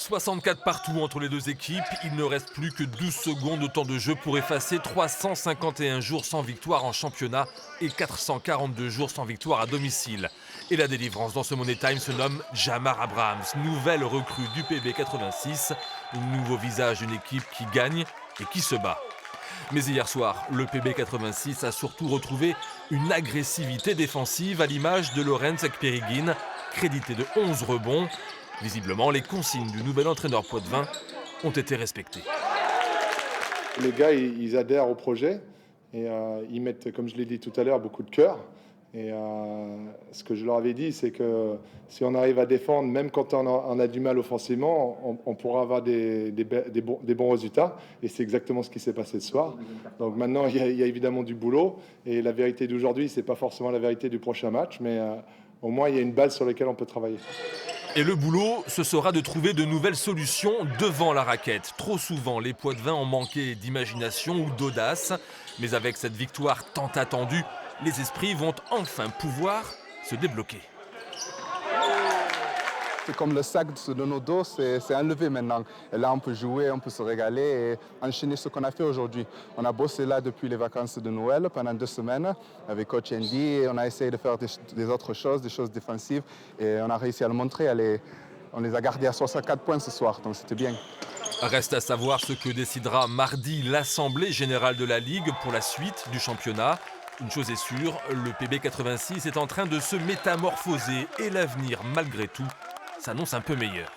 64 partout entre les deux équipes, il ne reste plus que 12 secondes de temps de jeu pour effacer 351 jours sans victoire en championnat et 442 jours sans victoire à domicile. Et la délivrance dans ce Money Time se nomme Jamar Abrahams, nouvelle recrue du PB 86, nouveau visage d'une équipe qui gagne et qui se bat. Mais hier soir, le PB 86 a surtout retrouvé une agressivité défensive à l'image de Lorenz Ekperigin, crédité de 11 rebonds. Visiblement, les consignes du nouvel entraîneur poitevin ont été respectées. Les gars, ils adhèrent au projet et ils mettent, comme je l'ai dit tout à l'heure, beaucoup de cœur. Et ce que je leur avais dit, c'est que si on arrive à défendre, même quand on a du mal offensivement, on pourra avoir des bons résultats. Et c'est exactement ce qui s'est passé ce soir. Donc maintenant, il y a évidemment du boulot. Et la vérité d'aujourd'hui, ce n'est pas forcément la vérité du prochain match, mais au moins, il y a une base sur laquelle on peut travailler. Et le boulot, ce sera de trouver de nouvelles solutions devant la raquette. Trop souvent, les poitevins ont manqué d'imagination ou d'audace. Mais avec cette victoire tant attendue, les esprits vont enfin pouvoir se débloquer. C'est comme le sac de nos dos, c'est enlevé maintenant. Et là, on peut jouer, on peut se régaler et enchaîner ce qu'on a fait aujourd'hui. On a bossé là depuis les vacances de Noël pendant 2 semaines avec coach Andy et on a essayé de faire des autres choses, des choses défensives et on a réussi à le montrer. On les a gardés à 64 points ce soir, donc c'était bien. Reste à savoir ce que décidera mardi l'Assemblée générale de la Ligue pour la suite du championnat. Une chose est sûre, le PB 86 est en train de se métamorphoser et l'avenir, malgré tout, s'annonce un peu meilleur.